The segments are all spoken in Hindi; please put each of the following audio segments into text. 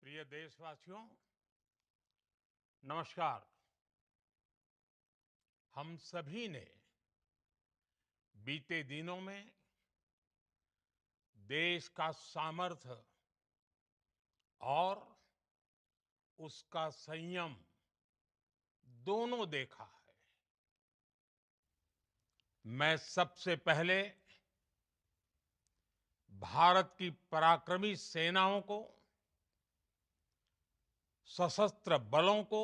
प्रिय देशवासियों, नमस्कार। हम सभी ने बीते दिनों में देश का सामर्थ्य और उसका संयम दोनों देखा है। मैं सबसे पहले भारत की पराक्रमी सेनाओं को, सशस्त्र बलों को,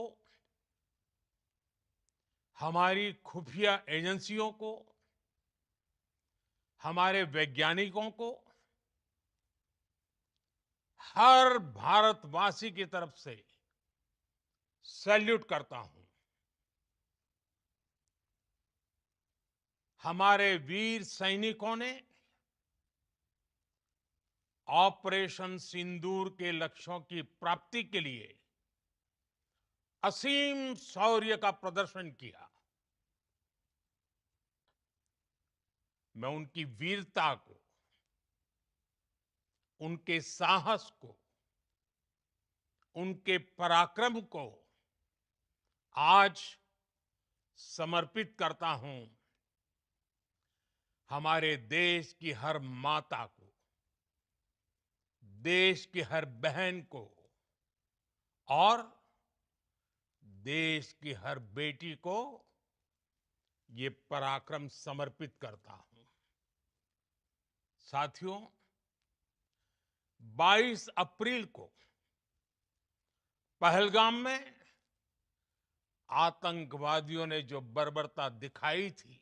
हमारी खुफिया एजेंसियों को, हमारे वैज्ञानिकों को, हर भारतवासी की तरफ से सैल्यूट करता हूं। हमारे वीर सैनिकों ने ऑपरेशन सिंदूर के लक्ष्यों की प्राप्ति के लिए असीम शौर्य का प्रदर्शन किया। मैं उनकी वीरता को, उनके साहस को, उनके पराक्रम को आज समर्पित करता हूं हमारे देश की हर माता को, देश की हर बहन को और देश की हर बेटी को ये पराक्रम समर्पित करता हूं। साथियों, 22 अप्रैल को पहलगाम में आतंकवादियों ने जो बर्बरता दिखाई थी,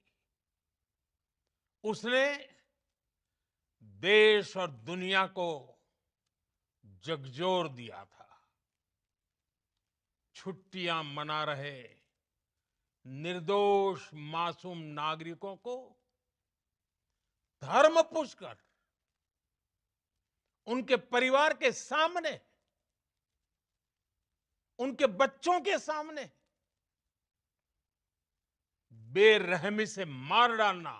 उसने देश और दुनिया को झकझोर दिया था। छुट्टियां मना रहे निर्दोष मासूम नागरिकों को धर्म पूछकर उनके परिवार के सामने, उनके बच्चों के सामने बेरहमी से मार डालना,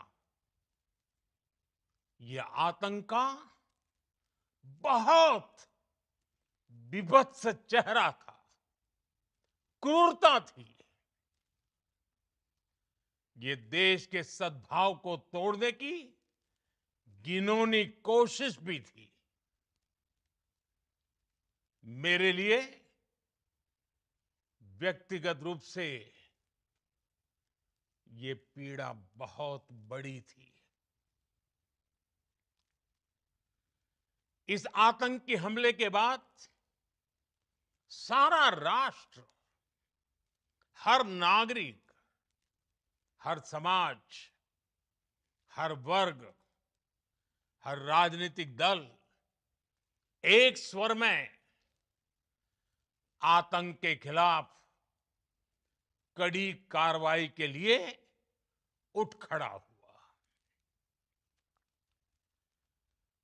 यह आतंक का बहुत विभत्स चेहरा था, क्रूरता थी। ये देश के सद्भाव को तोड़ने की घिनौनी कोशिश भी थी। मेरे लिए व्यक्तिगत रूप से ये पीड़ा बहुत बड़ी थी। इस आतंकी हमले के बाद सारा राष्ट्र, हर नागरिक, हर समाज, हर वर्ग, हर राजनीतिक दल एक स्वर में आतंक के खिलाफ कड़ी कार्रवाई के लिए उठ खड़ा हुआ।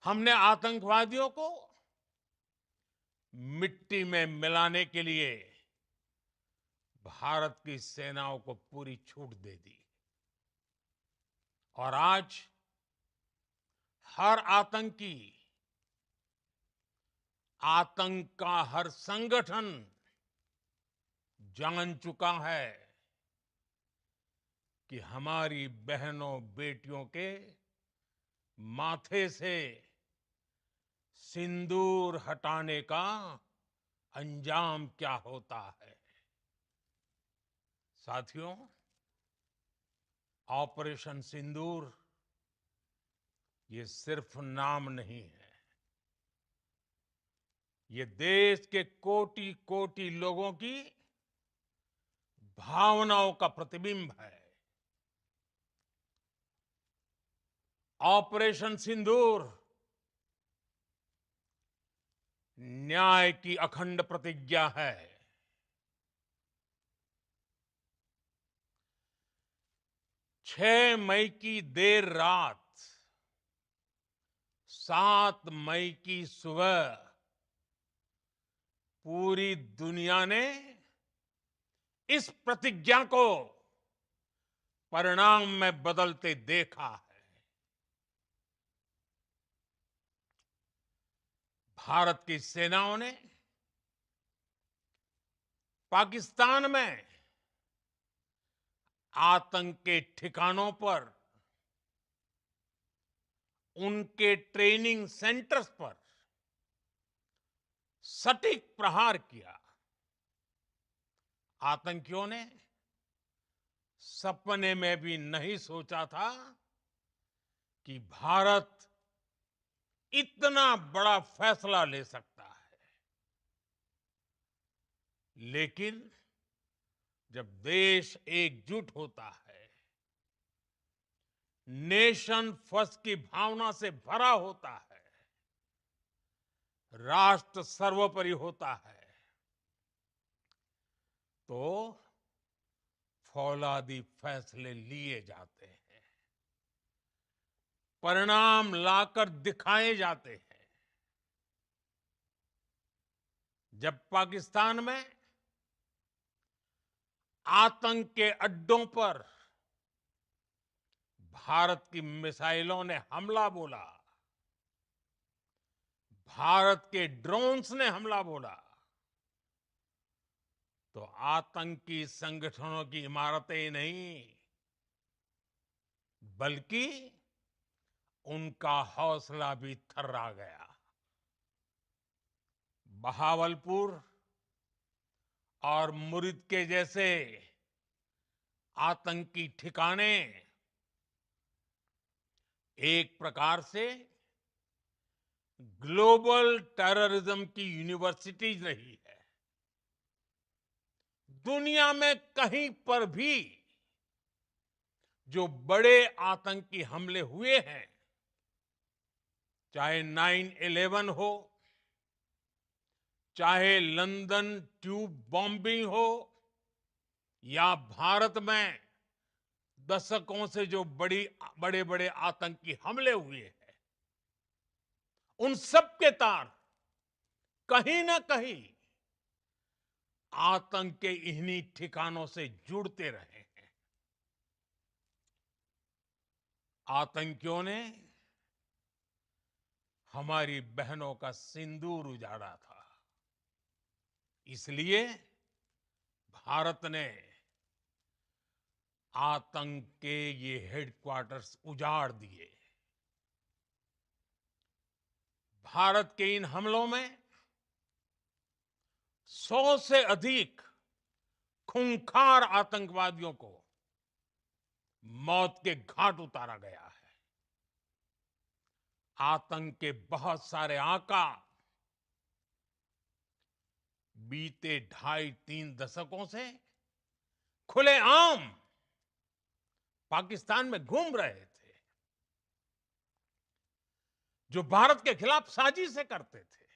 हमने आतंकवादियों को मिट्टी में मिलाने के लिए भारत की सेनाओं को पूरी छूट दे दी और आज हर आतंकी, आतंक का हर संगठन जान चुका है कि हमारी बहनों बेटियों के माथे से सिंदूर हटाने का अंजाम क्या होता है। साथियों, ऑपरेशन सिंदूर ये सिर्फ नाम नहीं है, ये देश के कोटि कोटि लोगों की भावनाओं का प्रतिबिंब है। ऑपरेशन सिंदूर न्याय की अखंड प्रतिज्ञा है। 6 मई की देर रात, 7 मई की सुबह पूरी दुनिया ने इस प्रतिज्ञा को परिणाम में बदलते देखा है। भारत की सेनाओं ने पाकिस्तान में आतंक के ठिकानों पर, उनके ट्रेनिंग सेंटर्स पर सटीक प्रहार किया। आतंकियों ने सपने में भी नहीं सोचा था कि भारत इतना बड़ा फैसला ले सकता है। लेकिन जब देश एकजुट होता है, नेशन फर्स्ट की भावना से भरा होता है, राष्ट्र सर्वोपरि होता है, तो फौलादी फैसले लिए जाते हैं, परिणाम लाकर दिखाए जाते हैं। जब पाकिस्तान में आतंक के अड्डों पर भारत की मिसाइलों ने हमला बोला, भारत के ड्रोन्स ने हमला बोला, तो आतंकी संगठनों की इमारतें नहीं, बल्कि उनका हौसला भी थर्रा गया। बहावलपुर और मुरिद के जैसे आतंकी ठिकाने एक प्रकार से ग्लोबल टेररिज्म की यूनिवर्सिटीज रही है। दुनिया में कहीं पर भी जो बड़े आतंकी हमले हुए हैं, चाहे 9/11 हो, चाहे लंदन ट्यूब बॉम्बिंग हो, या भारत में दशकों से जो बड़े बड़े आतंकी हमले हुए हैं, उन सब के तार कहीं ना कहीं आतंक के इन्हीं ठिकानों से जुड़ते रहे हैं। आतंकियों ने हमारी बहनों का सिंदूर उजाड़ा था, इसलिए भारत ने आतंक के ये हेडक्वार्टर्स उजाड़ दिए। भारत के इन हमलों में 100 से अधिक खूंखार आतंकवादियों को मौत के घाट उतारा गया है। आतंक के बहुत सारे आका बीते 2.5-3 दशकों से खुलेआम पाकिस्तान में घूम रहे थे, जो भारत के खिलाफ साजिशें करते थे।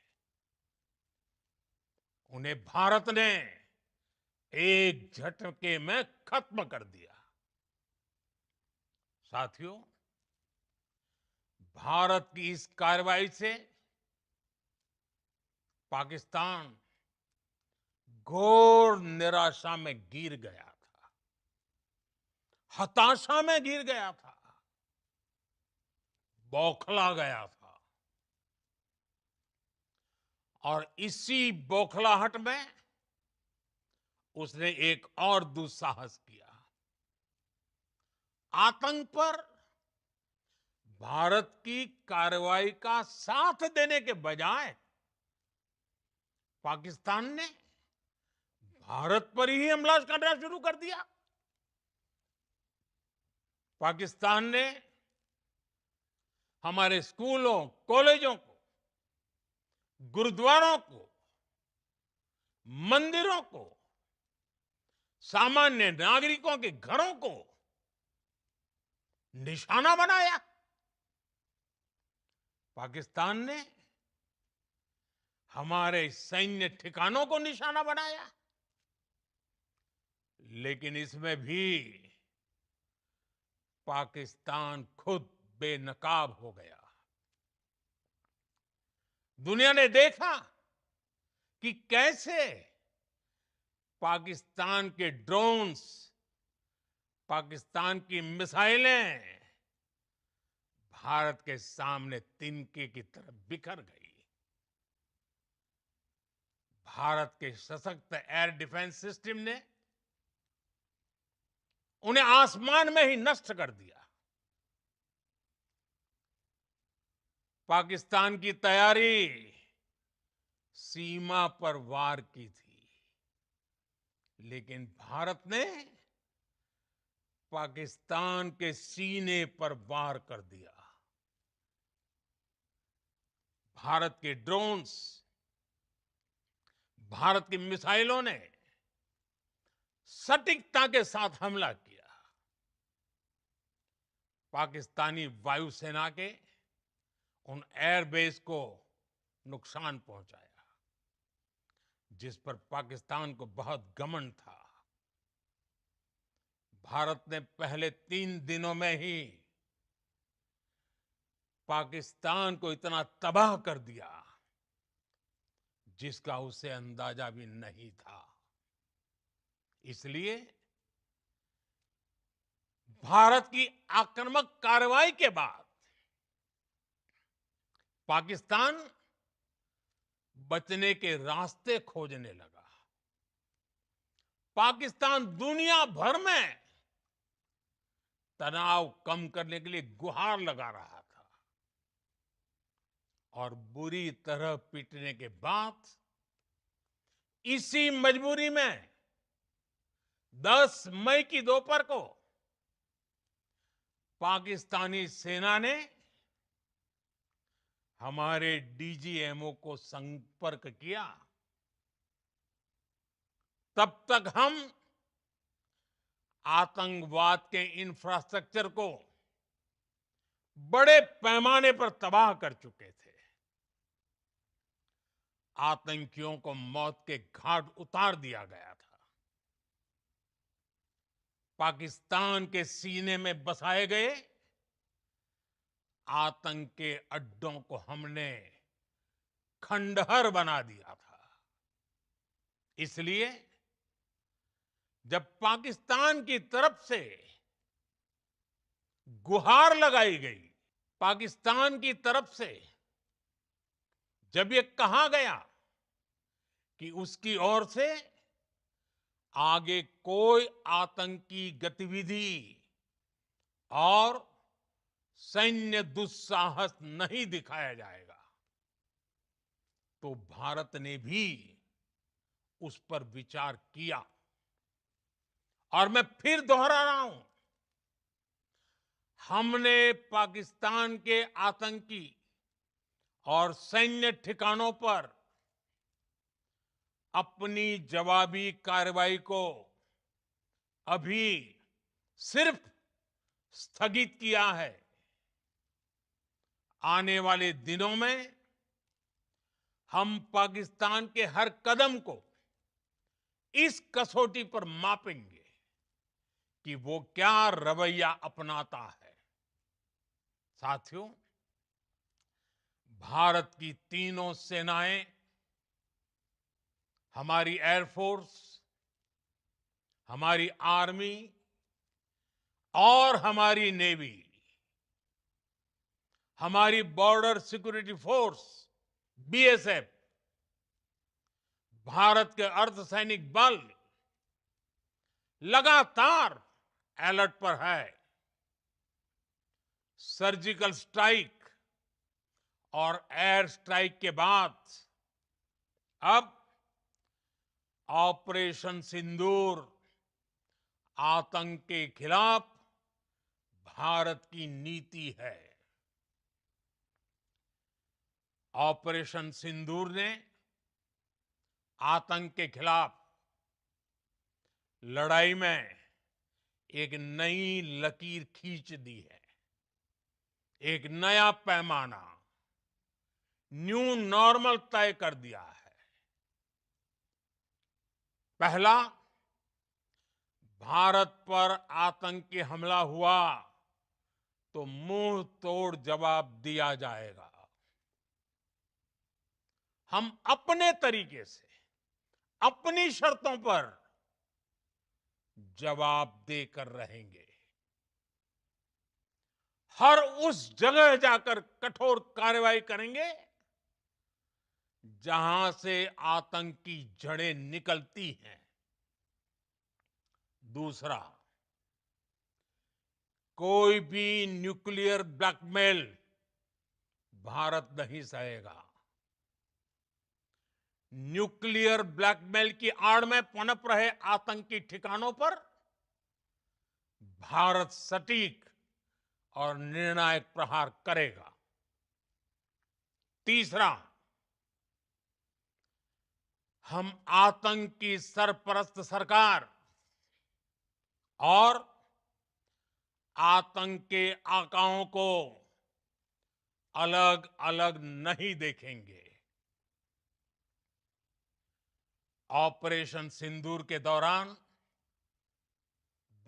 उन्हें भारत ने एक झटके में खत्म कर दिया। साथियों, भारत की इस कार्रवाई से पाकिस्तान घोर निराशा में गिर गया था, हताशा में गिर गया था, बौखला गया था। और इसी बौखलाहट में उसने एक और दुस्साहस किया। आतंक पर भारत की कार्रवाई का साथ देने के बजाय पाकिस्तान ने भारत पर ही हमला करना शुरू कर दिया। पाकिस्तान ने हमारे स्कूलों, कॉलेजों को, गुरुद्वारों को, मंदिरों को, सामान्य नागरिकों के घरों को निशाना बनाया। पाकिस्तान ने हमारे सैन्य ठिकानों को निशाना बनाया। लेकिन इसमें भी पाकिस्तान खुद बेनकाब हो गया। दुनिया ने देखा कि कैसे पाकिस्तान के ड्रोन्स, पाकिस्तान की मिसाइलें भारत के सामने तिनके की तरह बिखर गई। भारत के सशक्त एयर डिफेंस सिस्टम ने उन्हें आसमान में ही नष्ट कर दिया। पाकिस्तान की तैयारी सीमा पर वार की थी, लेकिन भारत ने पाकिस्तान के सीने पर वार कर दिया। भारत के ड्रोन्स, भारत की मिसाइलों ने सटीकता के साथ हमला किया। पाकिस्तानी वायुसेना के उन एयरबेस को नुकसान पहुंचाया, जिस पर पाकिस्तान को बहुत घमंड था। भारत ने पहले 3 दिनों में ही पाकिस्तान को इतना तबाह कर दिया, जिसका उसे अंदाजा भी नहीं था। इसलिए भारत की आक्रामक कार्रवाई के बाद पाकिस्तान बचने के रास्ते खोजने लगा। पाकिस्तान दुनिया भर में तनाव कम करने के लिए गुहार लगा रहा था, और बुरी तरह पीटने के बाद इसी मजबूरी में 10 मई की दोपहर को पाकिस्तानी सेना ने हमारे डीजीएमओ को संपर्क किया। तब तक हम आतंकवाद के इंफ्रास्ट्रक्चर को बड़े पैमाने पर तबाह कर चुके थे। आतंकियों को मौत के घाट उतार दिया गया था। पाकिस्तान के सीने में बसाए गए आतंक के अड्डों को हमने खंडहर बना दिया था। इसलिए जब पाकिस्तान की तरफ से गुहार लगाई गई, पाकिस्तान की तरफ से जब ये कहा गया कि उसकी ओर से आगे कोई आतंकी गतिविधि और सैन्य दुस्साहस नहीं दिखाया जाएगा, तो भारत ने भी उस पर विचार किया। और मैं फिर दोहरा रहा हूं, हमने पाकिस्तान के आतंकी और सैन्य ठिकानों पर अपनी जवाबी कार्रवाई को अभी सिर्फ स्थगित किया है। आने वाले दिनों में हम पाकिस्तान के हर कदम को इस कसौटी पर मापेंगे कि वो क्या रवैया अपनाता है। साथियों, भारत की तीनों सेनाएं, हमारी एयरफोर्स, हमारी आर्मी और हमारी नेवी, हमारी border security force BSF, Bharat के अर्धसैनिक बल लगातार अलर्ट पर है। सर्जिकल स्ट्राइक और एयर स्ट्राइक के बाद अब ऑपरेशन सिंदूर आतंक के खिलाफ भारत की नीति है। ऑपरेशन सिंदूर ने आतंक के खिलाफ लड़ाई में एक नई लकीर खींच दी है। एक नया पैमाना, न्यू नॉर्मल तय कर दिया है। पहला, भारत पर आतंकी हमला हुआ तो मुंह तोड़ जवाब दिया जाएगा। हम अपने तरीके से, अपनी शर्तों पर जवाब देकर रहेंगे। हर उस जगह जाकर कठोर कार्रवाई करेंगे जहां से आतंक की जड़ें निकलती हैं। दूसरा, कोई भी न्यूक्लियर ब्लैकमेल भारत नहीं सहेगा। न्यूक्लियर ब्लैकमेल की आड़ में पनप रहे आतंकी ठिकानों पर भारत सटीक और निर्णायक प्रहार करेगा। तीसरा, हम आतंक की सरपरस्त सरकार और आतंक के आकाओं को अलग अलग नहीं देखेंगे। ऑपरेशन सिंदूर के दौरान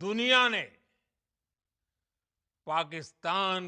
दुनिया ने पाकिस्तान